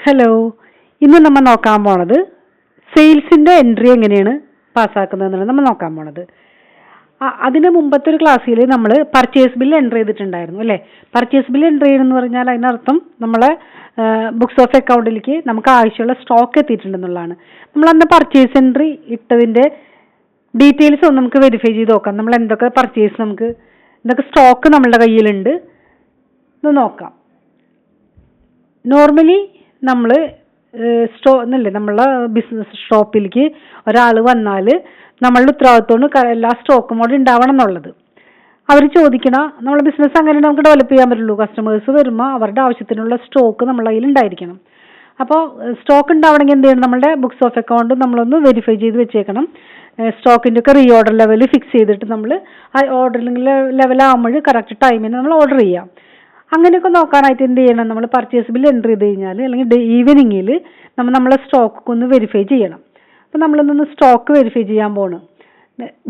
Hello, ഇന്ന് നമ്മൾ നോക്കാൻ പോണത് സെയിൽസിൻ്റെ എൻട്രി എങ്ങനെയാണ് പാസ്സാക്കുന്നതെന്നാണ് നമ്മൾ നോക്കാൻ പോണത്. അതിന് മുമ്പത്തെ ഒരു ക്ലാസ്സിൽ നമ്മൾ പർച്ചേസ് ബില്ല് എൻ്റർ ചെയ്തിട്ടുണ്ടായിരുന്നു അല്ലേ. പർച്ചേസ് ബില്ല് എൻ്റർ ചെയ്യണമെന്ന് പറഞ്ഞാൽ അതിനർത്ഥം നമ്മളെ ബുക്സ് ഓഫ് അക്കൗണ്ടിലേക്ക് നമുക്ക് ആവശ്യമുള്ള സ്റ്റോക്ക് എത്തിയിട്ടുണ്ടെന്നുള്ളതാണ്. നമ്മളന്ന് പർച്ചേസ് എൻട്രി ഇട്ടതിൻ്റെ ഡീറ്റെയിൽസ് ഒന്ന് നമുക്ക് വെരിഫൈ ചെയ്ത് നോക്കാം. നമ്മൾ എന്തൊക്കെ പർച്ചേസ് എന്തൊക്കെ സ്റ്റോക്ക് നമ്മളുടെ കയ്യിലുണ്ട് എന്ന് നോക്കാം. നോർമലി നമ്മൾ നമ്മളെ ബിസിനസ് ഷോപ്പിലേക്ക് ഒരാൾ വന്നാൽ നമ്മളുടെ ഉത്തരവാദിത്വമാണ് എല്ലാ സ്റ്റോക്കും അവിടെ ഉണ്ടാവണം എന്നുള്ളത്. അവർ ചോദിക്കണ നമ്മളെ ബിസിനസ് അങ്ങനെ നമുക്ക് ഡെവലപ്പ് ചെയ്യാൻ പറ്റുള്ളൂ. കസ്റ്റമേഴ്സ് വരുമ്പോൾ അവരുടെ ആവശ്യത്തിനുള്ള സ്റ്റോക്ക് നമ്മളെ കയ്യിൽ ഉണ്ടായിരിക്കണം. അപ്പോൾ സ്റ്റോക്ക് ഉണ്ടാവണമെങ്കിൽ എന്ത് ചെയ്യണം? നമ്മുടെ ബുക്സ് ഓഫ് അക്കൗണ്ട് നമ്മളൊന്ന് വെരിഫൈ ചെയ്ത് വെച്ചേക്കണം. സ്റ്റോക്കിൻ്റെ ഒക്കെ റീ ഓർഡർ ലെവൽ ഫിക്സ് ചെയ്തിട്ട് നമ്മൾ ആ ഓർഡറിംഗ് ലെവലാകുമ്പോൾ കറക്റ്റ് ടൈമിന് നമ്മൾ ഓർഡർ ചെയ്യാം. അങ്ങനെയൊക്കെ നോക്കാനായിട്ട് എന്ത് ചെയ്യണം? നമ്മൾ പർച്ചേസ് ബിൽ എൻ്റർ ചെയ്ത് കഴിഞ്ഞാൽ അല്ലെങ്കിൽ ഈവനിങ്ങിൽ നമ്മളെ സ്റ്റോക്ക് ഒന്ന് വെരിഫൈ ചെയ്യണം. അപ്പോൾ നമ്മളൊന്ന് സ്റ്റോക്ക് വെരിഫൈ ചെയ്യാൻ പോകണം.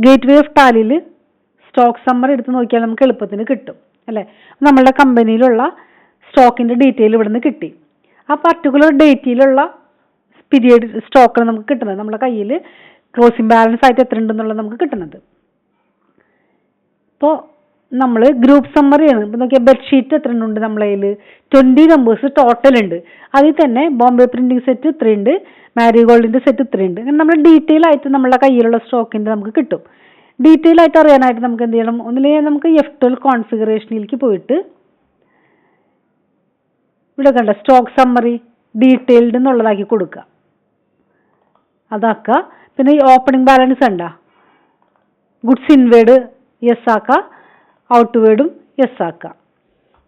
ഗേറ്റ് വേ ഓഫ് ടാലിയിൽ സ്റ്റോക്ക് സമ്മറി എടുത്ത് നോക്കിയാൽ നമുക്ക് എളുപ്പത്തിന് കിട്ടും അല്ലേ. നമ്മളുടെ കമ്പനിയിലുള്ള സ്റ്റോക്കിൻ്റെ ഡീറ്റെയിൽ ഇവിടെ നിന്ന് കിട്ടി. ആ പർട്ടിക്കുലർ ഡേറ്റിലുള്ള പീരിയഡ് സ്റ്റോക്കാണ് നമുക്ക് കിട്ടുന്നത്. നമ്മുടെ കയ്യിൽ ക്ലോസിംഗ് ബാലൻസ് ആയിട്ട് എത്ര ഉണ്ടെന്നുള്ളത് നമുക്ക് കിട്ടുന്നത്. ഇപ്പോൾ നമ്മൾ ഗ്രൂപ്പ് സമ്മറിയാണ്. ഇപ്പോൾ നോക്കിയാൽ ബെഡ്ഷീറ്റ് എത്ര ഉണ്ട് നമ്മളെ കയ്യിൽ? 20 നമ്പേഴ്സ് ടോട്ടൽ ഉണ്ട്. അതിൽ തന്നെ ബോംബെ പ്രിൻറ്റിംഗ് സെറ്റ് ഇത്രയുണ്ട്, മാരിഗോൾഡിൻ്റെ സെറ്റ് ഇത്രയുണ്ട്. അങ്ങനെ നമ്മൾ ഡീറ്റെയിൽ ആയിട്ട് നമ്മളെ കയ്യിലുള്ള സ്റ്റോക്കിൻ്റെ നമുക്ക് കിട്ടും. ഡീറ്റെയിൽ ആയിട്ട് അറിയാനായിട്ട് നമുക്ക് എന്ത് ചെയ്യണം? ഒന്നില്ലെങ്കിൽ നമുക്ക് F12 കോൺഫിഗറേഷനിലേക്ക് പോയിട്ട് ഇവിടെ കണ്ട സ്റ്റോക്ക് സമ്മറി ഡീറ്റെയിൽഡ് എന്നുള്ളതാക്കി കൊടുക്കുക. അതാക്കുക. പിന്നെ ഈ ഓപ്പണിംഗ് ബാലൻസ് ഉണ്ടോ? ഗുഡ്സ് ഇൻവേർഡ് യെസ് ആക്കുക, ഔട്ട് വേർഡും യെസ് ആക്കുക.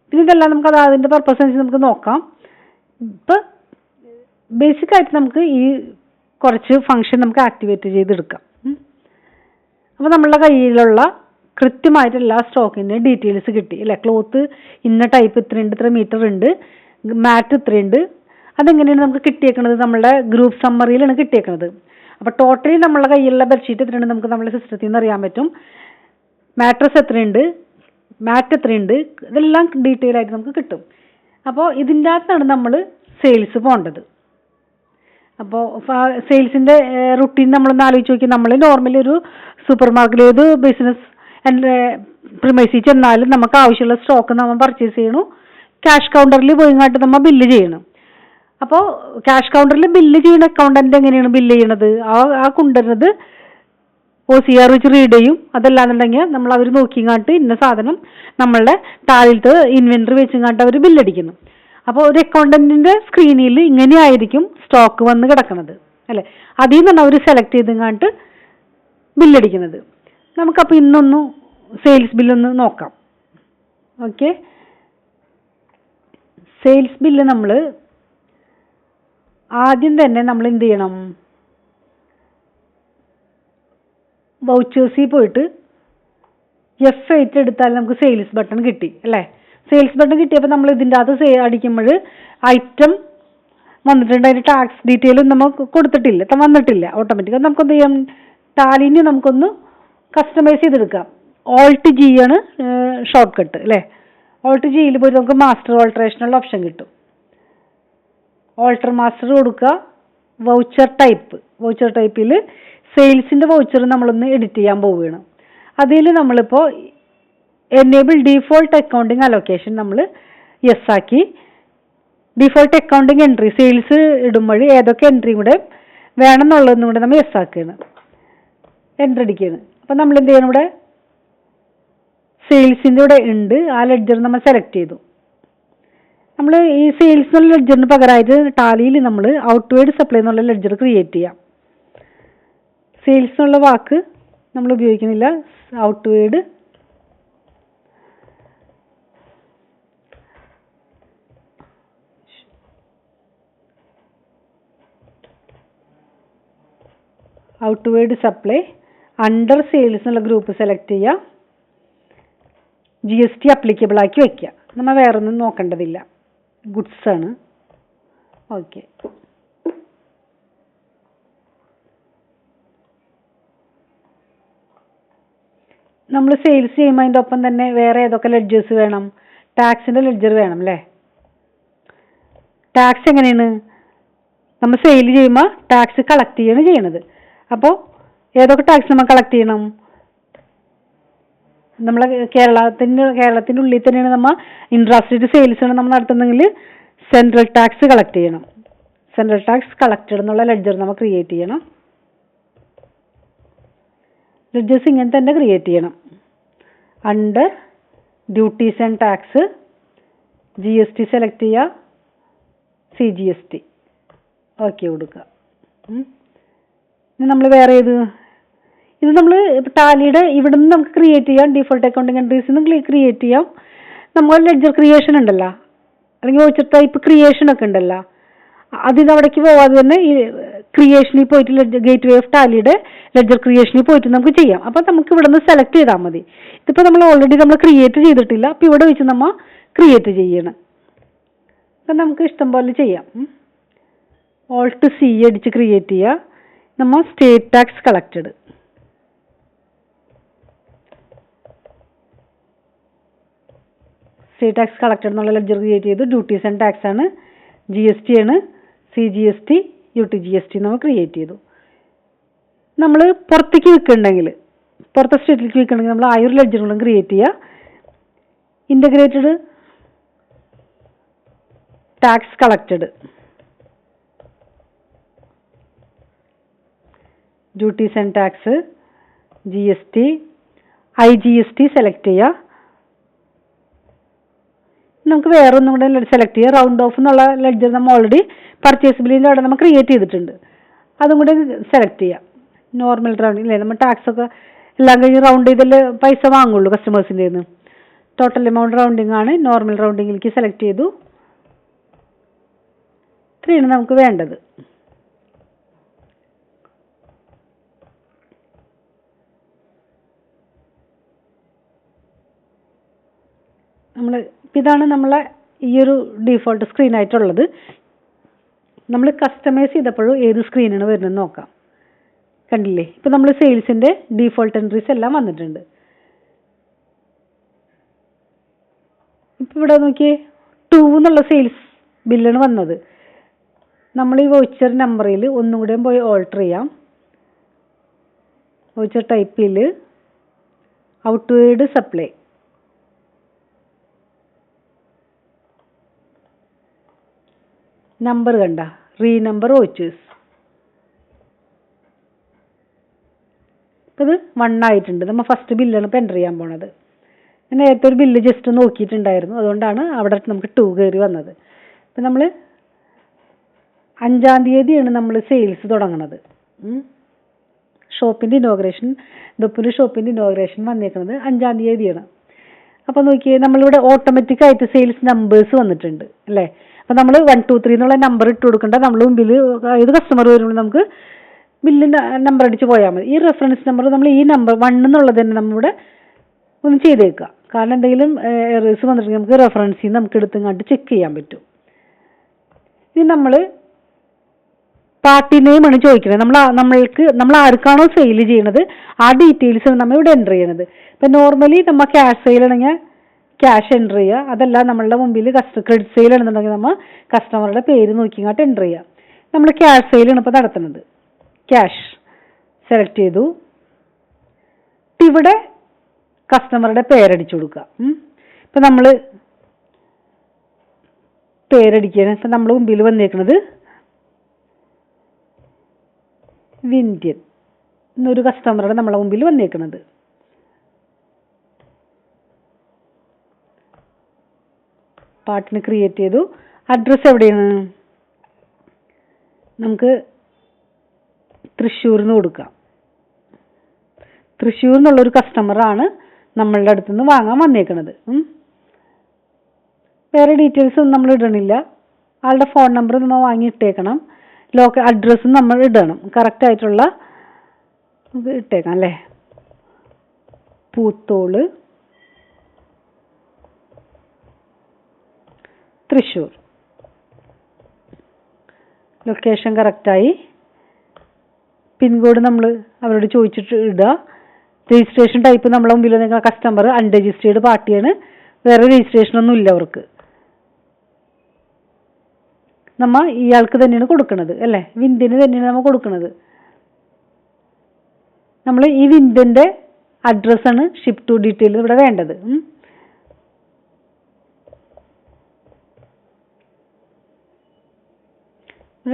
പിന്നെ ഇതെല്ലാം നമുക്ക് അതിൻ്റെ പർപ്പസ് അനുസരിച്ച് നമുക്ക് നോക്കാം. ഇപ്പം ബേസിക്കായിട്ട് നമുക്ക് ഈ കുറച്ച് ഫംഗ്ഷൻ നമുക്ക് ആക്ടിവേറ്റ് ചെയ്തെടുക്കാം. അപ്പോൾ നമ്മളുടെ കയ്യിലുള്ള കൃത്യമായിട്ട് എല്ലാ സ്റ്റോക്കിൻ്റെ ഡീറ്റെയിൽസ് കിട്ടി അല്ലേ. ക്ലോത്ത് ഇന്ന ടൈപ്പ് ഇത്രയുണ്ട്, ഇത്ര മീറ്റർ ഉണ്ട്, മാറ്റ് ഇത്രയുണ്ട്. അതെങ്ങനെയാണ് നമുക്ക് കിട്ടിയേക്കണത്? നമ്മളുടെ ഗ്രൂപ്പ് സമ്മറിയിലാണ് കിട്ടിയേക്കണത്. അപ്പോൾ ടോട്ടലി നമ്മളുടെ കയ്യിലുള്ള ബെഡ്ഷീറ്റ് എത്രയുണ്ട് നമുക്ക് നമ്മുടെ സിസ്റ്റത്തിൽ നിന്ന് അറിയാൻ പറ്റും. മാട്രസ് എത്രയുണ്ട്, മാറ്റ് എത്രയുണ്ട്, ഇതെല്ലാം ഡീറ്റെയിൽ ആയിട്ട് നമുക്ക് കിട്ടും. അപ്പോൾ ഇതിൻ്റെ അകത്താണ് നമ്മൾ സെയിൽസ് പോകേണ്ടത്. അപ്പോൾ സെയിൽസിൻ്റെ റുട്ടീൻ നമ്മളൊന്ന് ആലോചിച്ച് നോക്കി. നമ്മൾ നോർമലി ഒരു സൂപ്പർ മാർക്കറ്റിൽ ഏത് ബിസിനസ് പ്രിമൈസിൽ ചെന്നാലും നമുക്ക് ആവശ്യമുള്ള സ്റ്റോക്ക് നമ്മൾ പർച്ചേസ് ചെയ്യണം. ക്യാഷ് കൗണ്ടറിൽ പോയിങ്ങാട്ട് നമ്മൾ ബില്ല് ചെയ്യണം. അപ്പോൾ ക്യാഷ് കൗണ്ടറിൽ ബില്ല് ചെയ്യുന്ന അക്കൗണ്ടൻ്റ് എങ്ങനെയാണ് ബില്ല് ചെയ്യണത്? ആ കൊണ്ടുവരുന്നത് OCR വെച്ച് റീഡ് ചെയ്യും. അതല്ലാന്നുണ്ടെങ്കിൽ നമ്മൾ അവർ നോക്കിങ്ങാട്ട് ഇന്ന സാധനം നമ്മളുടെ താഴത്തെ ഇൻവെൻറ്ററി വെച്ചിങ്ങാട്ട് അവർ ബില്ലടിക്കുന്നു. അപ്പോൾ ഒരു അക്കൗണ്ടൻറ്റിൻ്റെ സ്ക്രീനിൽ ഇങ്ങനെയായിരിക്കും സ്റ്റോക്ക് വന്ന് കിടക്കുന്നത് അല്ലേ. അതിൽ നിന്നാണ് അവർ സെലക്ട് ചെയ്തിങ്ങാട്ട് ബില്ലടിക്കുന്നത്. നമുക്കപ്പോൾ ഇന്നൊന്ന് സെയിൽസ് ബില്ലൊന്ന് നോക്കാം. ഓക്കെ, സെയിൽസ് ബില്ല് നമ്മൾ ആദ്യം തന്നെ നമ്മൾ എന്ത് ചെയ്യണം? വൗച്ചേഴ്സിൽ പോയിട്ട് F8 എടുത്താൽ നമുക്ക് സെയിൽസ് ബട്ടൺ കിട്ടി അല്ലേ. സെയിൽസ് ബട്ടൺ കിട്ടിയപ്പോൾ നമ്മൾ ഇതിൻ്റെ അകത്ത് അടിക്കുമ്പോൾ ഐറ്റം വന്നിട്ടുണ്ട്. അതിൻ്റെ ടാക്സ് ഡീറ്റെയിലും നമുക്ക് കൊടുത്തിട്ടില്ല, വന്നിട്ടില്ല. ഓട്ടോമാറ്റിക്കായി നമുക്കൊന്ന് ചെയ്യാം, ടാലിന് നമുക്കൊന്ന് കസ്റ്റമൈസ് ചെയ്തെടുക്കാം. Alt G ആണ് ഷോർട്ട് കട്ട് അല്ലേ. Alt Gയിൽ പോയിട്ട് നമുക്ക് മാസ്റ്റർ ഓൾട്ടറേഷനുള്ള ഓപ്ഷൻ കിട്ടും. ഓൾട്ടർ മാസ്റ്റർ കൊടുക്കുക. വൗച്ചർ ടൈപ്പിൽ സെയിൽസിൻ്റെ വൗച്ചർ നമ്മളൊന്ന് എഡിറ്റ് ചെയ്യാൻ പോവുകയാണ്. അതിൽ നമ്മളിപ്പോൾ എനേബിൾ ഡീഫോൾട്ട് അക്കൗണ്ടിങ് അലോക്കേഷൻ നമ്മൾ യെസ് ആക്കി. ഡീഫോൾട്ട് അക്കൗണ്ടിങ് എൻട്രി സെയിൽസ് ഇടുമ്പോൾ ഏതൊക്കെ എൻട്രി കൂടെ വേണമെന്നുള്ളതെന്നും കൂടെ നമ്മൾ യെസ് ആക്കുകയാണ്, എൻട്രി അടിക്കുകയാണ്. അപ്പോൾ നമ്മൾ എന്ത് ചെയ്യണം? ഇവിടെ സെയിൽസിൻ്റെ ഇവിടെ ഉണ്ട്, ആ ലെഡ്ജർ നമ്മൾ സെലക്ട് ചെയ്തു. നമ്മൾ ഈ സെയിൽസ് എന്നുള്ള ലെഡ്ജറിന് പകരമായിട്ട് ടാലിയിൽ നമ്മൾ ഔട്ട്വേർഡ് സപ്ലൈ എന്നുള്ള ലെഡ്ജർ ക്രിയേറ്റ് ചെയ്യാം. സെയിൽസ് എന്നുള്ള വാക്ക് നമ്മൾ ഉപയോഗിക്കുന്നില്ല, outward. Outward supply under sales എന്നുള്ള ഗ്രൂപ്പ് സെലക്ട് ചെയ്യുക. GST അപ്ലിക്കബിൾ ആക്കി വയ്ക്കുക. നമ്മൾ വേറെ ഒന്നും നോക്കേണ്ടതില്ല, ഗുഡ്സ് ആണ്. ഓക്കെ, നമ്മൾ സെയിൽസ് ചെയ്യുമ്പോൾ അതിൻ്റെ ഒപ്പം തന്നെ വേറെ ഏതൊക്കെ ലെഡ്ജേഴ്സ് വേണം? ടാക്സിൻ്റെ ലെഡ്ജർ വേണം അല്ലേ. ടാക്സ് എങ്ങനെയാണ്? നമ്മൾ സെയിൽ ചെയ്യുമ്പോൾ ടാക്സ് കളക്ട് ചെയ്യാണ് ചെയ്യണത്. അപ്പോൾ ഏതൊക്കെ ടാക്സ് നമ്മൾ കളക്ട് ചെയ്യണം? നമ്മളെ കേരളത്തിൻ്റെ ഉള്ളിൽ തന്നെയാണ് നമ്മൾ ഇൻട്രാസ്റ്റേറ്റ് സെയിൽസ് ആണ് നമ്മൾ നടത്തുന്നെങ്കിൽ സെൻട്രൽ ടാക്സ് കളക്ട് ചെയ്യണം. സെൻട്രൽ ടാക്സ് കളക്റ്റഡ് എന്നുള്ള ലെഡ്ജർ നമ്മൾ ക്രിയേറ്റ് ചെയ്യണം. ലെഡ്ജേഴ്സ് ഇങ്ങനെ തന്നെ ക്രിയേറ്റ് ചെയ്യണം. Under duties and tax GST select ചെയ്യുക, CGST ഓക്കെ കൊടുക്കുക. ഇനി നമ്മൾ വേറെ ഇത് നമ്മൾ ടാലിയുടെ ഇവിടെ നിന്ന് നമുക്ക് ക്രിയേറ്റ് ചെയ്യാം. ഡിഫോൾട്ട് അക്കൗണ്ടിങ് എൻട്രീസിൽ നിന്ന് ക്രിയേറ്റ് ചെയ്യാം. നമ്മൾ ലെഡ്ജർ ക്രിയേഷൻ ഉണ്ടല്ലോ, അല്ലെങ്കിൽ വൗച്ചർ ടൈപ്പ് ക്രിയേഷൻ ഒക്കെ ഉണ്ടല്ലോ, അതിന് അവിടേക്ക് പോവാതെ തന്നെ ഈ ക്രിയേഷനിൽ പോയിട്ട് ഗേറ്റ് വേ ഓഫ് ടാലിയുടെ ലെഡ്ജർ ക്രിയേഷനിൽ പോയിട്ട് നമുക്ക് ചെയ്യാം. അപ്പോൾ നമുക്ക് ഇവിടെ നിന്ന് സെലക്ട് ചെയ്താൽ മതി. ഇതിപ്പോൾ നമ്മൾ ഓൾറെഡി നമ്മൾ ക്രിയേറ്റ് ചെയ്തിട്ടില്ല, അപ്പോൾ ഇവിടെ വെച്ച് നമ്മൾ ക്രിയേറ്റ് ചെയ്യണം. അപ്പം നമുക്ക് ഇഷ്ടം പോലെ ചെയ്യാം. Alt C അടിച്ച് ക്രിയേറ്റ് ചെയ്യുക. നമ്മൾ state tax collected, state tax collected എന്നുള്ള ലെഡ്ജർ ക്രിയേറ്റ് ചെയ്തു. ഡ്യൂട്ടീസ് ആൻഡ് ടാക്സ് ആണ്, GST ആണ്, CGST UTGST നമ്മൾ ക്രിയേറ്റ് ചെയ്തു. നമ്മൾ പുറത്തേക്ക് വിൽക്കുന്നുണ്ടെങ്കിൽ, പുറത്തെ സ്റ്റേറ്റിലേക്ക് വിൽക്കണമെങ്കിൽ നമ്മൾ ആ ഒരു ലെഡ്ജറുകളും ക്രിയേറ്റ് ചെയ്യുക. Integrated tax collected, duties and tax, GST, IGST select ചെയ്യുക. നമുക്ക് വേറെ ഒന്നും കൂടെ സെലക്ട് ചെയ്യുക. റൗണ്ട് ഓഫ് എന്നുള്ള ലെഡ്ജർ നമ്മൾ ഓൾറെഡി പർച്ചേസ് ബില്ലിൻ്റെ അവിടെ നമ്മൾ ക്രിയേറ്റ് ചെയ്തിട്ടുണ്ട്, അതും കൂടെ സെലക്ട് ചെയ്യുക. നോർമൽ റൗണ്ടിങ് അല്ലേ, നമ്മൾ ടാക്സ് ഒക്കെ എല്ലാം കഴിഞ്ഞ് റൗണ്ട് ചെയ്തല്ലേ പൈസ വാങ്ങുള്ളൂ കസ്റ്റമേഴ്സിൻ്റെ നിന്ന്. ടോട്ടൽ എമൗണ്ട് റൗണ്ടിങ് ആണ്, നോർമൽ റൗണ്ടിങ്ങിലേക്ക് സെലക്ട് ചെയ്തു. ഇത്രയാണ് നമുക്ക് വേണ്ടത്. ഇതാണ് നമ്മളെ ഈ ഒരു ഡിഫോൾട്ട് സ്ക്രീൻ ആയിട്ടുള്ളത്. നമ്മൾ കസ്റ്റമൈസ് ചെയ്തപ്പോഴും ഏത് സ്ക്രീനാണ് വരുന്നതെന്ന് നോക്കാം. കണ്ടില്ലേ, ഇപ്പോൾ നമ്മൾ സെയിൽസിൻ്റെ ഡിഫോൾട്ട് എൻട്രീസ് എല്ലാം വന്നിട്ടുണ്ട്. ഇപ്പോൾ ഇവിടെ നോക്കിയേ 2 എന്നുള്ള സെയിൽസ് ബില്ലാണ് വന്നത്. നമ്മൾ ഈ വൗച്ചർ നമ്പറിൽ ഒന്നും കൂടെ പോയി ഓൾട്ടർ ചെയ്യാം. വൗച്ചർ ടൈപ്പിൽ ഔട്ട്വേർഡ് സപ്ലൈ, നമ്പർ കണ്ട, റീനമ്പർ വൗച്ചേഴ്സ്. ഇത് 1 ആയിട്ടുണ്ട്. നമ്മൾ ഫസ്റ്റ് ബില്ലാണ് ഇപ്പോൾ എൻ്റർ ചെയ്യാൻ പോണത്. ഞാൻ നേരത്തെ ഒരു ബില്ല് ജസ്റ്റ് നോക്കിയിട്ടുണ്ടായിരുന്നു, അതുകൊണ്ടാണ് അവിടെ നമുക്ക് 2 കയറി വന്നത്. ഇപ്പം നമ്മൾ 5-ാം തീയതിയാണ് നമ്മൾ സെയിൽസ് തുടങ്ങുന്നത്. ഷോപ്പിൻ്റെ ഇനോഗ്രേഷൻ, ദുപ്പൂര് ഷോപ്പിൻ്റെ ഇനോഗ്രേഷൻ വന്നേക്കുന്നത് 5-ാം തീയതിയാണ്. അപ്പോൾ നോക്കിയേ, നമ്മളിവിടെ ഓട്ടോമാറ്റിക് ആയിട്ട് സെയിൽസ് നമ്പേഴ്സ് വന്നിട്ടുണ്ട് അല്ലേ. അപ്പോൾ നമ്മൾ 1, 2, 3 എന്നുള്ള നമ്പർ ഇട്ട് കൊടുക്കേണ്ട. നമ്മൾ മുമ്പിൽ ഏത് കസ്റ്റമർ വരുമ്പോൾ നമുക്ക് ബില്ല് നമ്പർ അടിച്ച് പോയാൽ മതി. ഈ റെഫറൻസ് നമ്പർ നമ്മൾ ഈ നമ്പർ 1 എന്നുള്ളത് തന്നെ നമ്മുടെ ഒന്ന് ചെയ്തേക്കുക. കാരണം എന്തെങ്കിലും എറേഴ്സ് വന്നിട്ടുണ്ടെങ്കിൽ നമുക്ക് റെഫറൻസിൽ നിന്ന് നമുക്ക് എടുത്തങ്ങാണ്ട് ചെക്ക് ചെയ്യാൻ പറ്റും. ഇനി നമ്മൾ പാർട്ടി നെയിമാണ് ചോദിക്കുന്നത്. നമ്മൾ ആർക്കാണോ സെയിൽ ചെയ്യണത് ആ ഡീറ്റെയിൽസാണ് നമ്മൾ ഇവിടെ എൻ്റർ ചെയ്യണത്. ഇപ്പം നോർമലി നമ്മൾ ക്യാഷ് സെയിലാണെങ്കിൽ ക്യാഷ് എൻ്റർ ചെയ്യുക. അതല്ല നമ്മളുടെ മുമ്പിൽ ക്രെഡിറ്റ് സെയിൽ ആണെന്നുണ്ടെങ്കിൽ നമ്മൾ കസ്റ്റമറുടെ പേര് നോക്കി ഇങ്ങോട്ട് എൻ്റർ ചെയ്യുക. നമ്മൾ ക്യാഷ് സെയിലാണ് ഇപ്പോൾ നടത്തുന്നത്. ക്യാഷ് സെലക്ട് ചെയ്തു. ഇവിടെ കസ്റ്റമറുടെ പേരടിച്ചു കൊടുക്കുക. ഇപ്പം നമ്മൾ പേരടിക്കുകയാണ്. ഇപ്പം നമ്മൾ മുമ്പിൽ വന്നേക്കുന്നത് വിന്ധ്യൻ എന്നൊരു കസ്റ്റമറുടെ നമ്മളെ മുമ്പിൽ വന്നേക്കുന്നത്. പാർട്ടിന് ക്രിയേറ്റ് ചെയ്തു. അഡ്രസ്സ് എവിടെയാണ്? നമുക്ക് തൃശ്ശൂരിൽ നിന്ന് കൊടുക്കാം. തൃശ്ശൂർ എന്നുള്ളൊരു കസ്റ്റമറാണ് നമ്മളുടെ അടുത്ത് നിന്ന് വാങ്ങാൻ വന്നേക്കുന്നത്. വേറെ ഡീറ്റെയിൽസ് ഒന്നും നമ്മൾ ഇടണില്ല. ആളുടെ ഫോൺ നമ്പർ നമ്മൾ വാങ്ങിയിട്ടേക്കണം. അഡ്രസ്സും നമ്മൾ ഇടണം. കറക്റ്റായിട്ടുള്ള ഇത് ഇട്ടേക്കാം അല്ലേ. പൂത്തോള്, തൃശ്ശൂർ. ലൊക്കേഷൻ കറക്റ്റായി. പിൻകോഡ് നമ്മൾ അവരോട് ചോദിച്ചിട്ട് ഇടുക. രജിസ്ട്രേഷൻ ടൈപ്പ് നമ്മളെ മുമ്പിൽ നിങ്ങൾ കസ്റ്റമർ അൺരജിസ്റ്റേർഡ് പാർട്ടിയാണ്, വേറെ രജിസ്ട്രേഷനൊന്നും ഇല്ല അവർക്ക്. നമ്മൾ ഇയാൾക്ക് തന്നെയാണ് കൊടുക്കുന്നത് അല്ലേ, വിന്ദിന് തന്നെയാണ് നമ്മൾ കൊടുക്കുന്നത്. നമ്മൾ ഈ വിന്ദിൻ്റെ അഡ്രസ്സാണ് ഷിപ്പ് ടു ഡീറ്റെയിൽ ഇവിടെ വേണ്ടത്.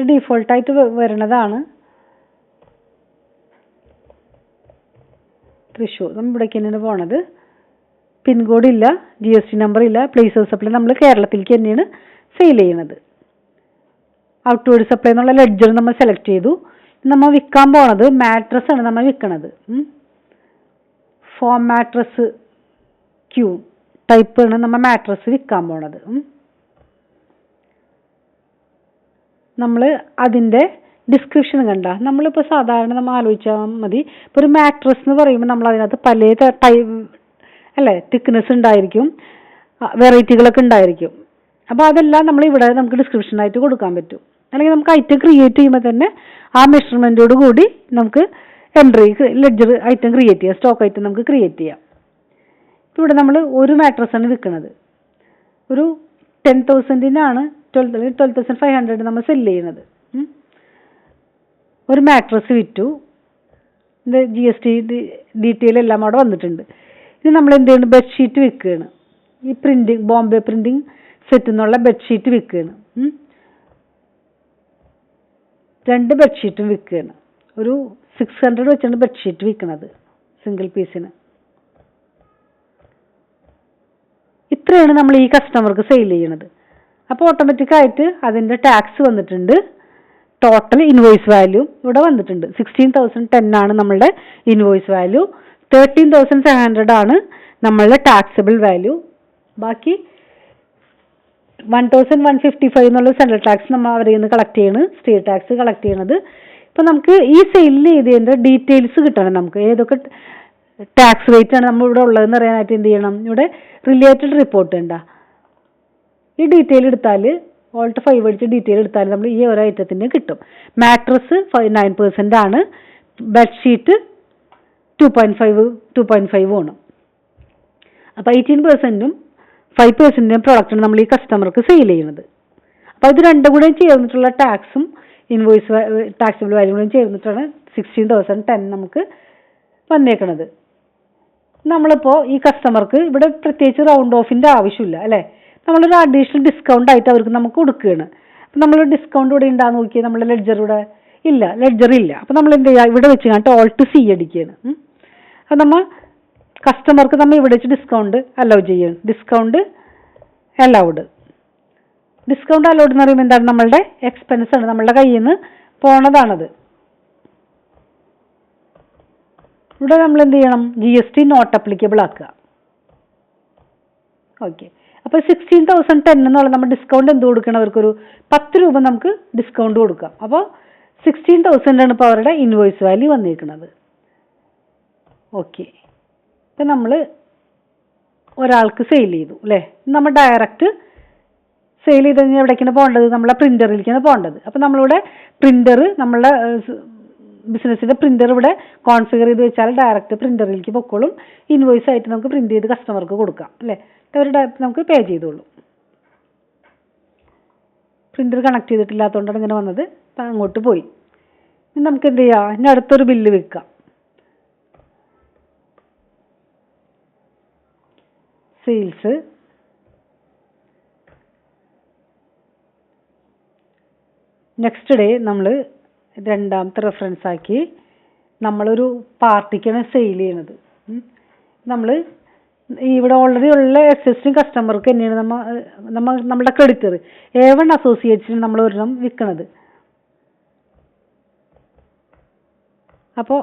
ഡീഫോൾട്ടായിട്ട് വരുന്നതാണ് തൃശ്ശൂർ. നമ്മൾ ഇവിടേക്ക് തന്നെയാണ് പോണത്. പിൻകോഡ് ഇല്ല, GST നമ്പർ ഇല്ല. പ്ലേസ് ഓഫ് സപ്ലൈ നമ്മൾ കേരളത്തിലേക്ക് തന്നെയാണ് സെയിൽ ചെയ്യുന്നത്. ഔട്ട്വേർഡ് സപ്ലൈ എന്നുള്ള ലെഡ്ജർ നമ്മൾ സെലക്ട് ചെയ്തു. നമ്മൾ വിൽക്കാൻ പോണത് മാട്രസ് ആണ് നമ്മൾ വിൽക്കണത്. ഫോം മാട്രസ് ക്യൂ ടൈപ്പാണ് നമ്മൾ മാട്രസ് വിൽക്കാൻ പോണത്. നമ്മൾ അതിൻ്റെ ഡിസ്ക്രിപ്ഷൻ കണ്ട, നമ്മളിപ്പോൾ സാധാരണ നമ്മൾ ആലോചിച്ചാൽ മതി. ഇപ്പോൾ ഒരു മാട്രസ് എന്ന് പറയുമ്പോൾ നമ്മൾ അതിനകത്ത് പല അല്ലേ തിക്നെസ് ഉണ്ടായിരിക്കും, വെറൈറ്റികളൊക്കെ ഉണ്ടായിരിക്കും. അപ്പോൾ അതെല്ലാം നമ്മൾ ഇവിടെ നമുക്ക് ഡിസ്ക്രിപ്ഷനായിട്ട് കൊടുക്കാൻ പറ്റും. അല്ലെങ്കിൽ നമുക്ക് ഐറ്റം ക്രിയേറ്റ് ചെയ്യുമ്പോൾ തന്നെ ആ മെഷർമെൻറ്റോട് കൂടി നമുക്ക് ലെഡ്ജർ ഐറ്റം ക്രിയേറ്റ് ചെയ്യാം, സ്റ്റോക്ക് ഐറ്റം നമുക്ക് ക്രിയേറ്റ് ചെയ്യാം. ഇവിടെ നമ്മൾ ഒരു മാട്രസാണ് വിൽക്കുന്നത്. ഒരു 10,000-നാണ് 12,500 നമ്മൾ സെല് ചെയ്യുന്നത്. ഒരു മാട്രസ് വിറ്റു. ഇത് GST ഡീറ്റെയിൽ എല്ലാം അവിടെ വന്നിട്ടുണ്ട്. ഇത് നമ്മൾ എന്ത് ചെയ്യുന്നു, ബെഡ്ഷീറ്റ് വിൽക്കുകയാണ്. ഈ പ്രിൻറ്റിങ് ബോംബെ പ്രിൻറ്റിങ് സെറ്റ് എന്നുള്ള ബെഡ്ഷീറ്റ് വിൽക്കുകയാണ്. 2 ബെഡ്ഷീറ്റും വിൽക്കുകയാണ്. ഒരു 600 വെച്ചാണ് ബെഡ്ഷീറ്റ് വിൽക്കുന്നത് സിംഗിൾ പീസിന്. ഇത്രയാണ് നമ്മൾ ഈ കസ്റ്റമർക്ക് സെയിൽ ചെയ്യണത്. അപ്പോൾ ഓട്ടോമാറ്റിക്കായിട്ട് അതിൻ്റെ ടാക്സ് വന്നിട്ടുണ്ട്. ടോട്ടൽ ഇൻവോയ്സ് വാല്യൂ ഇവിടെ വന്നിട്ടുണ്ട്. 16,010 ആണ് നമ്മളുടെ ഇൻവോയ്സ് വാല്യൂ. 13,700 ആണ് നമ്മളുടെ ടാക്സബിൾ വാല്യൂ. ബാക്കി 1,155 എന്നുള്ള സെൻട്രൽ ടാക്സ് നമ്മൾ അവരിൽ നിന്ന് കളക്ട് ചെയ്യണം, സ്റ്റേറ്റ് ടാക്സ് കളക്ട് ചെയ്യണത്. ഇപ്പം നമുക്ക് ഈ സെയിൽ ചെയ്തതിൻ്റെ ഡീറ്റെയിൽസ് കിട്ടണം. നമുക്ക് ഏതൊക്കെ ടാക്സ് റേറ്റ് ആണ് നമ്മൾ ഇവിടെ ഉള്ളതെന്ന് അറിയാനായിട്ട് എന്ത് ചെയ്യണം, ഇവിടെ റിലേറ്റഡ് റിപ്പോർട്ട് ഉണ്ടാ. ഈ ഡീറ്റെയിൽ എടുത്താൽ ഓൾട്ട് 5 അടിച്ച് ഡീറ്റെയിൽ എടുത്താൽ നമ്മൾ ഈ ഒരു ഐറ്റത്തിന് കിട്ടും. മാട്രസ് 9% ആണ്, ബെഡ്ഷീറ്റ് 2.5 ആണ്. അപ്പോൾ 18%-ഉം 5%-നും പ്രൊഡക്റ്റാണ് നമ്മൾ ഈ കസ്റ്റമർക്ക് സെയിൽ ചെയ്യുന്നത്. അപ്പോൾ ഇത് രണ്ടും കൂടെ ചേർന്നിട്ടുള്ള ടാക്സും ഇൻവോയ്സ് ടാക്സബിൾ വാല്യൂ കൂടെ ചേർന്നിട്ടാണ് 16,010 നമുക്ക് വന്നേക്കണത്. നമ്മളിപ്പോൾ ഈ കസ്റ്റമർക്ക് ഇവിടെ പ്രത്യേകിച്ച് റൗണ്ട് ഓഫിൻ്റെ ആവശ്യമില്ല അല്ലേ, നമ്മളൊരു അഡീഷണൽ ഡിസ്കൗണ്ട് ആയിട്ട് അവർക്ക് നമുക്ക് കൊടുക്കുകയാണ്. അപ്പം നമ്മൾ ഡിസ്കൗണ്ട് ഇവിടെ ഉണ്ടാകുന്ന നോക്കിയാൽ നമ്മൾ ലെഡ്ജർ ഇവിടെ ഇല്ല, ലെഡ്ജർ ഇല്ല. അപ്പോൾ നമ്മൾ എന്ത് ചെയ്യുക, ഇവിടെ വെച്ച് കണ്ടിട്ട് ഓൾട്ട് C അടിക്കുകയാണ്. അത് നമ്മൾ കസ്റ്റമർക്ക് നമ്മൾ ഇവിടെ വെച്ച് ഡിസ്കൗണ്ട് അലൗ ചെയ്യണം. Discount allowed. ഡിസ്കൗണ്ട് അലൗഡ് എന്ന് പറയുമ്പോൾ എന്താണ്, നമ്മളുടെ എക്സ്പെൻസ് ആണ്, നമ്മളുടെ കയ്യിൽ നിന്ന് പോണതാണത്. ഇവിടെ നമ്മൾ എന്ത് ചെയ്യണം, GST നോട്ട് അപ്ലിക്കബിൾ ആക്കുക. ഓക്കെ. അപ്പോൾ 16,010 എന്നുള്ള നമ്മൾ ഡിസ്കൗണ്ട് എന്ത് കൊടുക്കണം, അവർക്കൊരു 10 രൂപ നമുക്ക് ഡിസ്കൗണ്ട് കൊടുക്കാം. അപ്പോൾ 16,000 ആണ് ഇപ്പോൾ അവരുടെ ഇൻവോയ്സ് വാല്യൂ വന്നിരിക്കുന്നത്. ഓക്കെ. ഇപ്പം നമ്മൾ ഒരാൾക്ക് സെയിൽ ചെയ്തു അല്ലേ, നമ്മൾ ഡയറക്റ്റ് സെയിൽ ചെയ്ത് കഴിഞ്ഞാൽ എവിടേക്കാണ് പോകേണ്ടത്, നമ്മളെ പ്രിൻ്ററിലേക്കാണ് പോകേണ്ടത്. അപ്പോൾ നമ്മളിവിടെ പ്രിൻ്റർ, നമ്മളുടെ ബിസിനസ്സിൻ്റെ പ്രിൻ്റർ ഇവിടെ കോൺഫിഗർ ചെയ്ത് വെച്ചാൽ ഡയറക്റ്റ് പ്രിൻ്ററിലേക്ക് പൊക്കോളും. ഇൻവോയ്സ് ആയിട്ട് നമുക്ക് പ്രിൻ്റ് ചെയ്ത് കസ്റ്റമർക്ക് കൊടുക്കാം അല്ലേ, അവരുടെ നമുക്ക് പേ ചെയ്തോളൂ. പ്രിൻ്റർ കണക്ട് ചെയ്തിട്ടില്ലാത്തതുകൊണ്ടാണ് ഇങ്ങനെ വന്നത്. അപ്പം അങ്ങോട്ട് പോയി. ഇനി നമുക്ക് എന്ത് ചെയ്യാം, ഇനി അടുത്തൊരു ബില്ല് വെക്കാം. സെയിൽസ് നെക്സ്റ്റ് ഡേ നമ്മൾ രണ്ടാമത്തെ റെഫറൻസ് ആക്കി നമ്മളൊരു പാർട്ടിക്കാണ് സെയിൽ ചെയ്യണത്. നമ്മൾ ഇവിടെ ഓൾറെഡി ഉള്ള എക്സിസ്റ്റിംഗ് കസ്റ്റമർക്ക് തന്നെയാണ് നമ്മളുടെ ക്രെഡിറ്റർ A1 അസോസിയേറ്റ്സിന് നമ്മൾ ഒരെണ്ണം വിൽക്കണത്. അപ്പോൾ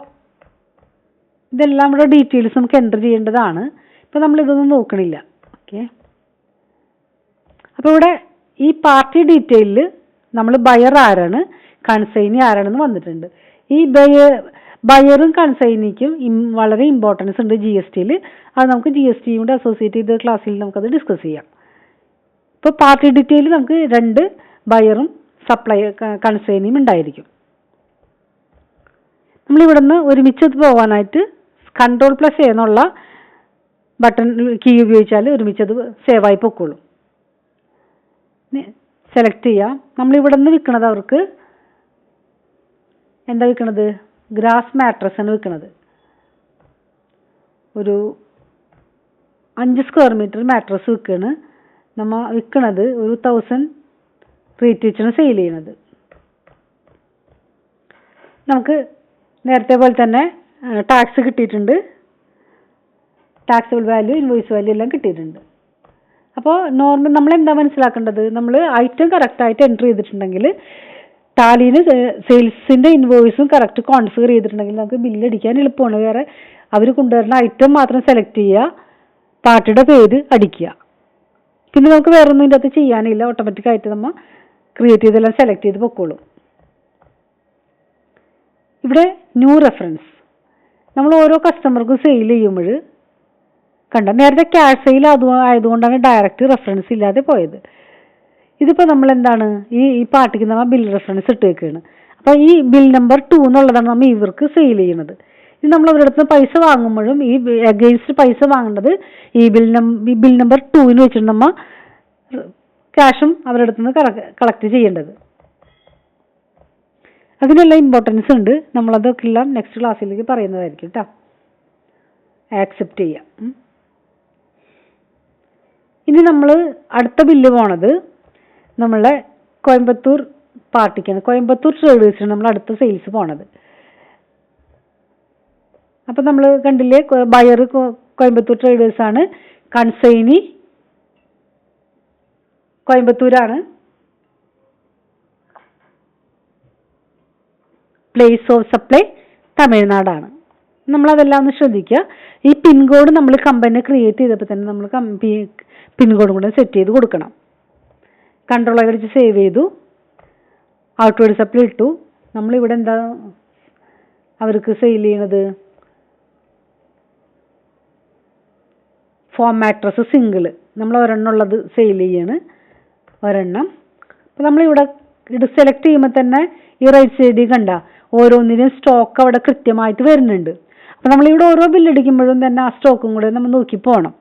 ഇതെല്ലാം ഇവിടെ ഡീറ്റെയിൽസ് നമുക്ക് എൻ്റർ ചെയ്യേണ്ടതാണ്. ഇപ്പോൾ നമ്മളിതൊന്നും നോക്കണില്ല. ഓക്കെ. അപ്പോൾ ഇവിടെ ഈ പാർട്ടി ഡീറ്റെയിലിൽ നമ്മൾ ബയർ ആരാണ്, കൺസൈനി ആരാണെന്ന് വന്നിട്ടുണ്ട്. ഈ ബയറും കൺസൈനിക്കും വളരെ ഇമ്പോർട്ടൻസ് ഉണ്ട് GSTയിൽ. അത് നമുക്ക് GSTയും കൂടെ അസോസിയേറ്റ് ചെയ്ത ക്ലാസ്സിൽ നമുക്കത് ഡിസ്കസ് ചെയ്യാം. ഇപ്പോൾ പാർട്ടി ഡീറ്റെയിൽ നമുക്ക് 2 ബയറും കൺസൈനിയും ഉണ്ടായിരിക്കും. നമ്മളിവിടെ നിന്ന് ഒരുമിച്ച് പോകാനായിട്ട് Ctrl+A എന്നുള്ള ബട്ടൺ കീ ഉപയോഗിച്ചാൽ ഒരുമിച്ചത് സേവായി പൊക്കോളും. സെലക്ട് ചെയ്യാം. നമ്മളിവിടെ നിന്ന് വിൽക്കണത് അവർക്ക് എന്താ വിൽക്കണത്? ഗ്രാസ് മാട്രസ് ആണ് വിൽക്കണത്. ഒരു 5 സ്ക്വയർ മീറ്റർ മാട്രസ് വിൽക്കുകയാണ്. നമ്മൾ വിൽക്കണത് ഒരു 1000 റേറ്റ് വെച്ചാണ് സെയിൽ ചെയ്യണത്. നമുക്ക് നേരത്തെ പോലെ തന്നെ ടാക്സ് കിട്ടിയിട്ടുണ്ട്. ടാക്സബിൾ വാല്യൂ, ഇൻവോയ്സ് വാല്യൂ എല്ലാം കിട്ടിയിട്ടുണ്ട്. അപ്പോൾ നോർമൽ നമ്മൾ എന്താ മനസ്സിലാക്കേണ്ടത്? നമ്മൾ ഐറ്റം കറക്റ്റായിട്ട് എൻട്രി ചെയ്തിട്ടുണ്ടെങ്കിൽ, ടാലിയിൽ സെയിൽസിൻ്റെ ഇൻവോയ്സും കറക്റ്റ് കോൺഫിഗർ ചെയ്തിട്ടുണ്ടെങ്കിൽ നമുക്ക് ബില്ലടിക്കാൻ എളുപ്പമാണ്. വേറെ അവർ കൊണ്ടുവരുന്ന ഐറ്റം മാത്രം സെലക്ട് ചെയ്യുക, പാർട്ടിയുടെ പേര് അടിക്കുക. പിന്നെ നമുക്ക് വേറെ ഒന്നും ഇതിൻ്റെ അകത്ത് ചെയ്യാനില്ല. ഓട്ടോമാറ്റിക്കായിട്ട് നമ്മൾ ക്രിയേറ്റ് ചെയ്തെല്ലാം സെലക്ട് ചെയ്ത് പൊക്കോളും. ഇവിടെ ന്യൂ റെഫറൻസ്, നമ്മൾ ഓരോ കസ്റ്റമർക്കും സെയിൽ ചെയ്യുമ്പോൾ കണ്ട, നേരത്തെ ക്യാഷ് സെയിൽ ആയതുകൊണ്ടാണ് ഡയറക്റ്റ് റെഫറൻസ് ഇല്ലാതെ പോയത്. ഇതിപ്പോൾ നമ്മൾ എന്താണ് ഈ പാർട്ടിക്ക് നമ്മൾ ബിൽ റെഫറൻസ് ഇട്ട് വെക്കുകയാണ്. അപ്പോൾ ഈ ബിൽ നമ്പർ 2 എന്നുള്ളതാണ് നമ്മൾ ഇവർക്ക് സെയിൽ ചെയ്യുന്നത്. ഇത് നമ്മൾ അവരുടെ അടുത്ത് പൈസ വാങ്ങുമ്പോഴും ഈ അഗെയിൻസ്റ്റ് പൈസ വാങ്ങേണ്ടത് ഈ ബിൽ നമ്പർ 2 വെച്ചിട്ട് നമ്മൾ ക്യാഷും അവരുടെ അടുത്ത് നിന്ന് കളക്ട് ചെയ്യേണ്ടത്. അതിനെല്ലാം ഇമ്പോർട്ടൻസ് ഉണ്ട്. നമ്മളതൊക്കെ എല്ലാം നെക്സ്റ്റ് ക്ലാസ്സിലേക്ക് പറയുന്നതായിരിക്കും കേട്ടോ. ആക്സെപ്റ്റ് ചെയ്യാം. ഇനി നമ്മൾ അടുത്ത ബില്ല് പോണത് നമ്മളെ കോയമ്പത്തൂർ പാർട്ടിക്കാണ്. കോയമ്പത്തൂർ ട്രേഡേഴ്സിന് നമ്മൾ അടുത്ത സെയിൽസ് പോണത്. അപ്പം നമ്മൾ കണ്ടില്ലേ, ബയർ കോയമ്പത്തൂർ ട്രേഡേഴ്സാണ്. കൺസൈനി കോയമ്പത്തൂരാണ്. പ്ലേസ് ഓഫ് സപ്ലൈ തമിഴ്നാടാണ്. നമ്മളതെല്ലാം ഒന്ന് ശ്രദ്ധിക്കുക. ഈ പിൻകോഡ് നമ്മൾ കമ്പനി ക്രിയേറ്റ് ചെയ്തപ്പോൾ തന്നെ നമ്മൾ പിൻകോഡും കൂടെ സെറ്റ് ചെയ്ത് കൊടുക്കണം. കൺട്രോൾ അടിച്ച് സേവ് ചെയ്തു. ഔട്ട്വേർഡ് സപ്ലൈ ഇട്ടു. നമ്മളിവിടെ എന്താ അവർക്ക് സെയിൽ ചെയ്യണത്? ഫോം മാട്രസ് സിംഗിൾ നമ്മൾ ഒരെണ്ണം ഉള്ളത് സെയിൽ ചെയ്യാണ്, ഒരെണ്ണം. അപ്പോൾ നമ്മളിവിടെ ഇത് സെലക്ട് ചെയ്യുമ്പോൾ തന്നെ ഈ റൈറ്റ് സൈഡിൽ കണ്ട ഓരോന്നിനും സ്റ്റോക്ക് അവിടെ കൃത്യമായിട്ട് വരുന്നുണ്ട്. അപ്പോൾ നമ്മളിവിടെ ഓരോ ബില്ലടിക്കുമ്പോഴും തന്നെ ആ സ്റ്റോക്കും കൂടെ നമ്മൾ നോക്കി പോകണം.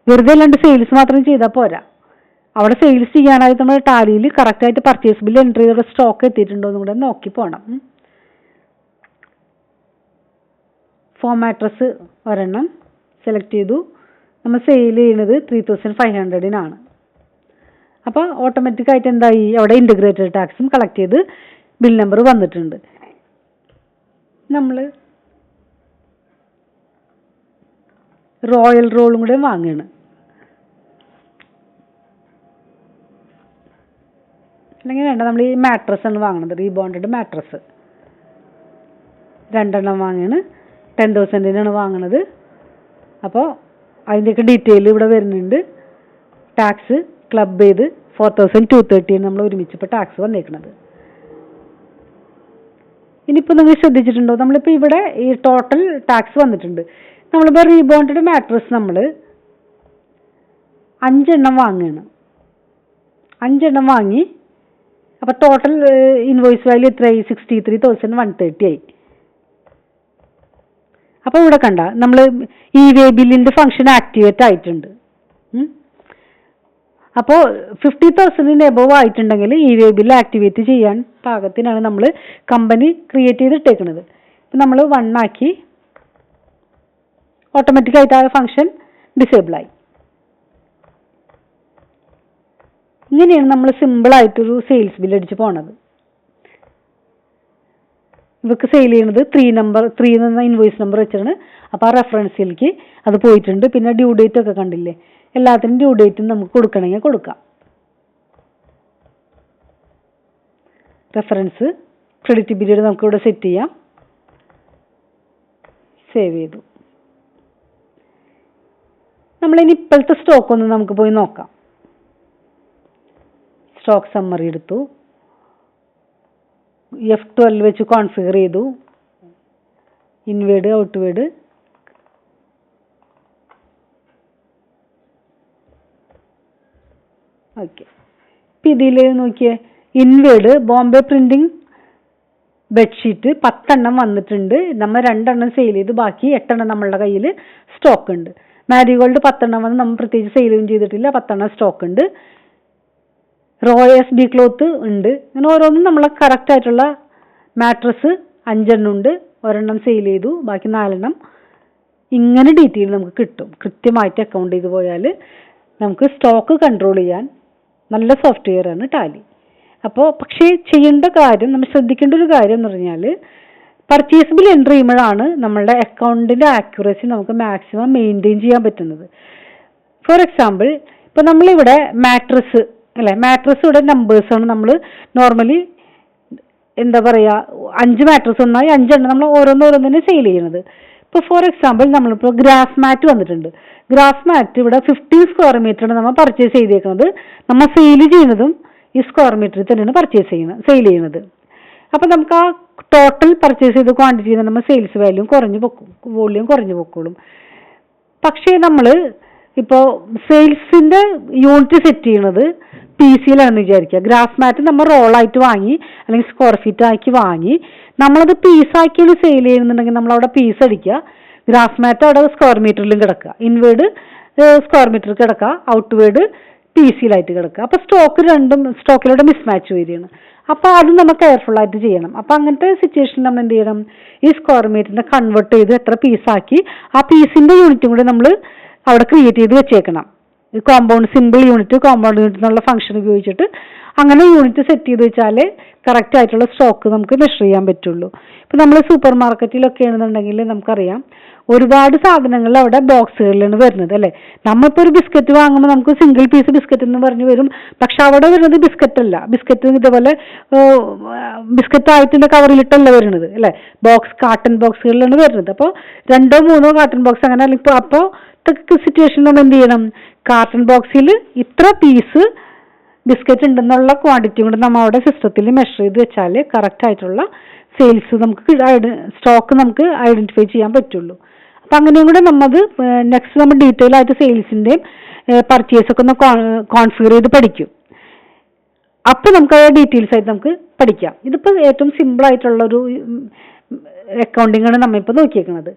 വെറുതെ അല്ലാണ്ട് സെയിൽസ് മാത്രം ചെയ്താൽ പോരാ. അവിടെ സെയിൽസ് ചെയ്യാനായിട്ട് നമ്മൾ ടാലിയിൽ കറക്റ്റായിട്ട് പർച്ചേസ് ബില്ല് എൻട്രി ചെയ്ത സ്റ്റോക്ക് എത്തിയിട്ടുണ്ടോ എന്നും കൂടെ നോക്കി പോകണം. ഫോം മാട്രസ് ഒരെണ്ണം സെലക്ട് ചെയ്തു. നമ്മൾ സെയിൽ ചെയ്യുന്നത് 3500-നാണ്. അപ്പോൾ ഓട്ടോമാറ്റിക്കായിട്ട് എന്തായി, അവിടെ ഇൻറ്റഗ്രേറ്റഡ് ടാക്സും കളക്ട് ചെയ്ത് ബിൽ നമ്പർ വന്നിട്ടുണ്ട്. നമ്മൾ റോയൽ റോളും കൂടെ വാങ്ങുകയാണ്. അല്ലെങ്കിൽ വേണ്ട, നമ്മൾ ഈ മാട്രസ് ആണ് വാങ്ങുന്നത്. റീബോണ്ടഡ് മാട്രസ് 2 എണ്ണം വാങ്ങുകയാണ്. 10,000-നാണ് വാങ്ങുന്നത്. അപ്പോൾ അതിൻ്റെയൊക്കെ ഡീറ്റെയിൽ ഇവിടെ വരുന്നുണ്ട്. ടാക്സ് ക്ലബ് ചെയ്ത് 4,230 നമ്മൾ ഒരുമിച്ചിപ്പോൾ ടാക്സ് വന്നേക്കുന്നത്. ഇനിയിപ്പോൾ നിങ്ങൾ ശ്രദ്ധിച്ചിട്ടുണ്ടോ, നമ്മളിപ്പോൾ ഇവിടെ ഈ ടോട്ടൽ ടാക്സ് വന്നിട്ടുണ്ട്. നമ്മളിപ്പോൾ റീബോണ്ടഡ് മാട്രസ് നമ്മൾ 5 എണ്ണം വാങ്ങുകയാണ്. 5 എണ്ണം വാങ്ങി. അപ്പോൾ ടോട്ടൽ ഇൻവോയ്സ് വാല്യൂ എത്രയായി? 63,130 ആയി. അപ്പോൾ ഇവിടെ കണ്ട നമ്മൾ ഈ വേ ബില്ലിൻ്റെ ഫംഗ്ഷൻ ആക്ടിവേറ്റ് ആയിട്ടുണ്ട്. അപ്പോൾ 50,000 എബോവ് ആയിട്ടുണ്ടെങ്കിൽ ഈ വേ ബില്ല് ആക്ടിവേറ്റ് ചെയ്യാൻ പാകത്തിനാണ് നമ്മൾ കമ്പനി ക്രിയേറ്റ് ചെയ്തിട്ടേക്കുന്നത്. ഇപ്പം നമ്മൾ 1 ആക്കി. ഓട്ടോമാറ്റിക്കായിട്ട് ആ ഫംഗ്ഷൻ ഡിസേബിളായി. ഇങ്ങനെയാണ് നമ്മൾ സിമ്പിളായിട്ടൊരു സെയിൽസ് ബില്ല് അടിച്ച് പോണത്. ഇവർക്ക് സെയിൽ ചെയ്യുന്നത് 3 എന്ന ഇൻവോയ്സ് നമ്പർ വെച്ചാണ്. അപ്പോൾ ആ റെഫറൻസിലേക്ക് അത് പോയിട്ടുണ്ട്. പിന്നെ ഡ്യൂ ഡേറ്റ് ഒക്കെ കണ്ടില്ലേ, എല്ലാത്തിനും ഡ്യൂ ഡേറ്റും നമുക്ക് കൊടുക്കണമെങ്കിൽ കൊടുക്കാം. റെഫറൻസ് ക്രെഡിറ്റ് പീരീഡ് നമുക്കിവിടെ സെറ്റ് ചെയ്യാം. സേവ് ചെയ്തു. നമ്മളിനി ഇപ്പോഴത്തെ സ്റ്റോക്ക് ഒന്ന് നമുക്ക് പോയി നോക്കാം. സ്റ്റോക്ക് സമ്മറി എടുത്തു. F12 വെച്ച് കോൺഫിഗർ ചെയ്തു. ഇൻവേഡ് ഔട്ട്വേഡ് ഓക്കെ. ഇപ്പം ഇതിൽ നോക്കിയേ, ഇൻവേഡ് ബോംബെ പ്രിൻറ്റിങ് ബെഡ്ഷീറ്റ് 10 എണ്ണം വന്നിട്ടുണ്ട്. നമ്മൾ 2 എണ്ണം സെയിൽ ചെയ്ത് ബാക്കി 8 എണ്ണം നമ്മളുടെ കയ്യിൽ സ്റ്റോക്ക് ഉണ്ട്. മാരിഗോൾഡ് 10 എണ്ണം വന്ന് നമ്മൾ പ്രത്യേകിച്ച് സെയിലും ചെയ്തിട്ടില്ല. 10 എണ്ണം സ്റ്റോക്ക് ഉണ്ട്. റോ എസ് ബി ക്ലോത്ത് ഉണ്ട്. അങ്ങനെ ഓരോന്നും നമ്മളെ കറക്റ്റായിട്ടുള്ള മാട്രസ് 5 എണ്ണം ഉണ്ട്, ഒരെണ്ണം സെയിൽ ചെയ്തു, ബാക്കി 4 എണ്ണം. ഇങ്ങനെ ഡീറ്റെയിൽ നമുക്ക് കിട്ടും. കൃത്യമായിട്ട് അക്കൗണ്ട് ചെയ്ത് പോയാൽ നമുക്ക് സ്റ്റോക്ക് കൺട്രോൾ ചെയ്യാൻ നല്ല സോഫ്റ്റ്വെയറാണ് ടാലി. അപ്പോൾ പക്ഷേ ചെയ്യേണ്ട കാര്യം, നമ്മൾ ശ്രദ്ധിക്കേണ്ട ഒരു കാര്യം എന്ന് പറഞ്ഞാൽ പർച്ചേസിബിൾ എൻട്രി ചെയ്യുമ്പോഴാണ് നമ്മളുടെ അക്കൗണ്ടിൻ്റെ ആക്യുറസി നമുക്ക് മാക്സിമം മെയിൻറ്റെയിൻ ചെയ്യാൻ പറ്റുന്നത്. ഫോർ എക്സാമ്പിൾ, ഇപ്പോൾ നമ്മളിവിടെ മാട്രസ് അല്ലേ, മാട്രസ് ഇവിടെ നമ്പേഴ്സാണ് നമ്മൾ നോർമലി എന്താ പറയുക, 5 മാട്രസ് ഒന്നായി 5 എണ്ണം നമ്മൾ ഓരോന്നോരോന്നിനെ സെയിൽ ചെയ്യുന്നത്. ഇപ്പോൾ ഫോർ എക്സാമ്പിൾ നമ്മളിപ്പോൾ ഗ്രാസ് മാറ്റ് വന്നിട്ടുണ്ട്. ഗ്രാസ് മാറ്റ് ഇവിടെ 50 സ്ക്വയർ മീറ്ററാണ് നമ്മൾ പർച്ചേസ് ചെയ്തേക്കുന്നത്. നമ്മൾ സെയിൽ ചെയ്യുന്നതും ഈ സ്ക്വയർ മീറ്ററിൽ തന്നെയാണ് സെയിൽ ചെയ്യുന്നത്. അപ്പോൾ നമുക്ക് ആ ടോട്ടൽ പർച്ചേസ് ചെയ്ത ക്വാണ്ടിറ്റിയിൽ നമ്മൾ സെയിൽസ് വാല്യൂ വോള്യൂം കുറഞ്ഞു പൊക്കോളും. പക്ഷേ നമ്മൾ ഇപ്പോൾ സെയിൽസിൻ്റെ യൂണിറ്റ് സെറ്റ് ചെയ്യുന്നത് PC-യിലാണെന്ന് വിചാരിക്കുക. ഗ്രാസ് മാറ്റ് നമ്മൾ റോളായിട്ട് വാങ്ങി അല്ലെങ്കിൽ സ്ക്വയർ ഫീറ്റ് ആക്കി വാങ്ങി നമ്മളത് പീസാക്കിയാണ് സെയിൽ ചെയ്യുന്നുണ്ടെങ്കിൽ നമ്മളവിടെ പീസ് അടിക്കുക. ഗ്രാസ് മാറ്റ് അവിടെ സ്ക്വയർ മീറ്ററിലും കിടക്കുക, ഇൻവേർഡ് സ്ക്വയർ മീറ്ററിൽ കിടക്കുക, ഔട്ട്വേർഡ് PC-യിലായിട്ട് കിടക്കുക. അപ്പോൾ സ്റ്റോക്കിലൂടെ മിസ്മാച്ച് വരികയാണ്. അപ്പോൾ അത് നമ്മൾ കെയർഫുള്ളായിട്ട് ചെയ്യണം. അപ്പോൾ അങ്ങനത്തെ സിറ്റുവേഷനിൽ നമ്മൾ എന്ത് ചെയ്യണം, ഈ സ്ക്വയർ മീറ്ററിനെ കൺവേർട്ട് ചെയ്ത് എത്ര പീസാക്കി ആ പീസിൻ്റെ യൂണിറ്റും കൂടി നമ്മൾ അവിടെ ക്രിയേറ്റ് ചെയ്ത് വെച്ചേക്കണം. സിമ്പിൾ യൂണിറ്റ് കോമ്പൗണ്ട് യൂണിറ്റ് എന്നുള്ള ഫംഗ്ഷൻ ഉപയോഗിച്ചിട്ട് അങ്ങനെ യൂണിറ്റ് സെറ്റ് ചെയ്ത് വെച്ചാൽ കറക്റ്റ് ആയിട്ടുള്ള സ്റ്റോക്ക് നമുക്ക് മെഷർ ചെയ്യാൻ പറ്റുള്ളൂ. ഇപ്പം നമ്മൾ സൂപ്പർ മാർക്കറ്റിലൊക്കെ ആണെന്നുണ്ടെങ്കിൽ നമുക്കറിയാം ഒരുപാട് സാധനങ്ങൾ അവിടെ ബോക്സുകളിലാണ് വരുന്നത് അല്ലേ. നമ്മളിപ്പോൾ ഒരു ബിസ്ക്കറ്റ് വാങ്ങുമ്പോൾ നമുക്ക് സിംഗിൾ പീസ് ബിസ്ക്കറ്റ് എന്ന് പറഞ്ഞ് വരും, പക്ഷെ അവിടെ വരുന്നത് ബിസ്ക്കറ്റ് അല്ല. ബിസ്ക്കറ്റ് ഇതേപോലെ ബിസ്ക്കറ്റ് ആയിട്ടിൻ്റെ കവറിലിട്ടല്ല വരുന്നത് അല്ലേ, കാർട്ടൺ ബോക്സുകളിലാണ് വരുന്നത്. അപ്പോൾ 2 or 3 കാർട്ടൺ ബോക്സ് അങ്ങനെ. അപ്പോൾ സിറ്റുവേഷനിൽ നമ്മൾ എന്ത് ചെയ്യണം, കാർട്ടൺ ബോക്സിൽ ഇത്ര പീസ് ബിസ്ക്കറ്റ് ഉണ്ടെന്നുള്ള ക്വാണ്ടിറ്റി കൊണ്ട് നമ്മൾ അവിടെ സിസ്റ്റത്തിൽ മെഷർ ചെയ്ത് വെച്ചാൽ കറക്റ്റ് ആയിട്ടുള്ള സെയിൽസ് നമുക്ക് സ്റ്റോക്ക് നമുക്ക് ഐഡന്റിഫൈ ചെയ്യാൻ പറ്റുള്ളൂ. അപ്പം അങ്ങനെയും കൂടെ നമ്മത് നെക്സ്റ്റ് നമ്മൾ ഡീറ്റെയിൽ ആയിട്ട് സെയിൽസിൻ്റെയും പർച്ചേസൊക്കെ ഒന്ന് കോൺഫിഗർ ചെയ്ത് പഠിക്കും. അപ്പോൾ നമുക്ക് ആ ഡീറ്റെയിൽസ് ആയിട്ട് നമുക്ക് പഠിക്കാം. ഇതിപ്പോൾ ഏറ്റവും സിമ്പിൾ ആയിട്ടുള്ളൊരു അക്കൗണ്ടിങ് ആണ് നമ്മളിപ്പോൾ നോക്കിയേക്കുന്നത്.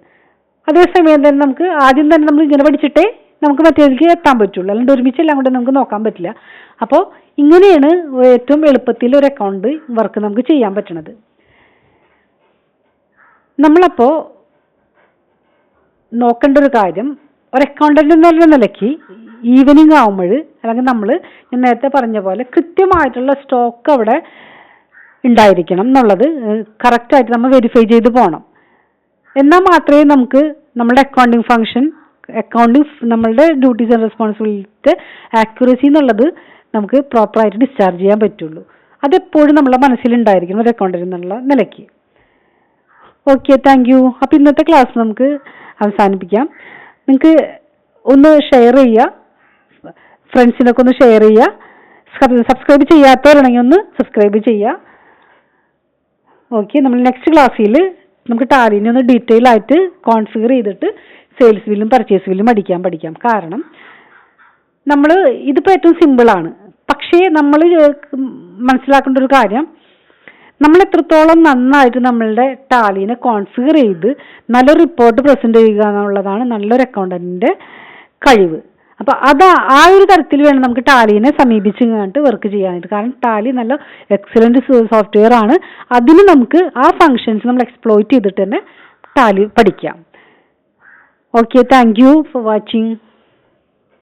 അതേസമയം തന്നെ നമുക്ക് ആദ്യം തന്നെ നമ്മൾ ഇങ്ങനെ പഠിച്ചിട്ടേ നമുക്ക് മറ്റേതിലേക്ക് എത്താൻ പറ്റുള്ളൂ, അല്ലാണ്ട് ഒരുമിച്ച് എല്ലാം കൂടെ നമുക്ക് നോക്കാൻ പറ്റില്ല. അപ്പോൾ ഇങ്ങനെയാണ് ഏറ്റവും എളുപ്പത്തിൽ ഒരു അക്കൗണ്ട് വർക്ക് നമുക്ക് ചെയ്യാൻ പറ്റണത്. നമ്മളപ്പോൾ നോക്കേണ്ട ഒരു കാര്യം, ഒരു അക്കൗണ്ടന്റ് എന്നുള്ള നിലയ്ക്ക് ഈവനിങ് ആവുമ്പോൾ അല്ലെങ്കിൽ ഞാൻ നേരത്തെ പറഞ്ഞ പോലെ കൃത്യമായിട്ടുള്ള സ്റ്റോക്ക് അവിടെ ഉണ്ടായിരിക്കണം എന്നുള്ളത് കറക്റ്റായിട്ട് നമ്മൾ വെരിഫൈ ചെയ്ത് പോകണം. എന്നാൽ മാത്രമേ നമുക്ക് നമ്മുടെ നമ്മളുടെ ഡ്യൂട്ടീസ് ആൻഡ് റെസ്പോൺസിബിലിറ്റി ആക്യുറസി എന്നുള്ളത് നമുക്ക് പ്രോപ്പറായിട്ട് ഡിസ്ചാർജ് ചെയ്യാൻ പറ്റുള്ളൂ. അതെപ്പോഴും നമ്മളെ മനസ്സിലുണ്ടായിരിക്കണം ഒരു അക്കൗണ്ടന്റ് എന്നുള്ള നിലയ്ക്ക്. Okay, thank you. അപ്പോൾ ഇന്നത്തെ ക്ലാസ് നമുക്ക് അവസാനിപ്പിക്കാം. നിങ്ങൾക്ക് ഒന്ന് ഷെയർ ചെയ്യുക, ഫ്രണ്ട്സിനൊക്കെ ഒന്ന് ഷെയർ ചെയ്യുക. സബ്സ്ക്രൈബ് ചെയ്യാത്തവരാണെങ്കിൽ ഒന്ന് സബ്സ്ക്രൈബ് ചെയ്യുക. ഓക്കെ, നമ്മൾ നെക്സ്റ്റ് ക്ലാസ്സിൽ നമുക്ക് ടാലിനെ ഒന്ന് ഡീറ്റെയിൽ ആയിട്ട് കോൺഫിഗർ ചെയ്തിട്ട് സെയിൽസ് ബില്ലും പർച്ചേസ് ബില്ലും പഠിക്കാം. കാരണം ഇതിപ്പോൾ ഏറ്റവും സിമ്പിളാണ്. പക്ഷേ നമ്മൾ മനസ്സിലാക്കേണ്ട ഒരു കാര്യം, നമ്മൾ എത്രത്തോളം നന്നായിട്ട് നമ്മളുടെ ടാലിനെ കോൺഫിഗർ ചെയ്ത് നല്ലൊരു റിപ്പോർട്ട് പ്രസൻറ്റ് ചെയ്യുക എന്നുള്ളതാണ് നല്ലൊരു അക്കൗണ്ടന്റിൻ്റെ കഴിവ്. അപ്പോൾ ആ ഒരു തരത്തിൽ വേണം നമുക്ക് ടാലിനെ സമീപിച്ച് കണ്ടിട്ട് വർക്ക് ചെയ്യാനായിട്ട്. കാരണം ടാലി നല്ല എക്സലൻറ്റ് സോഫ്റ്റ്വെയർ ആണ്. അതിന് നമുക്ക് ആ ഫങ്ഷൻസ് നമ്മൾ എക്സ്പ്ലോയിറ്റ് ചെയ്തിട്ട് തന്നെ ടാലി പഠിക്കാം. Okay, thank you for watching.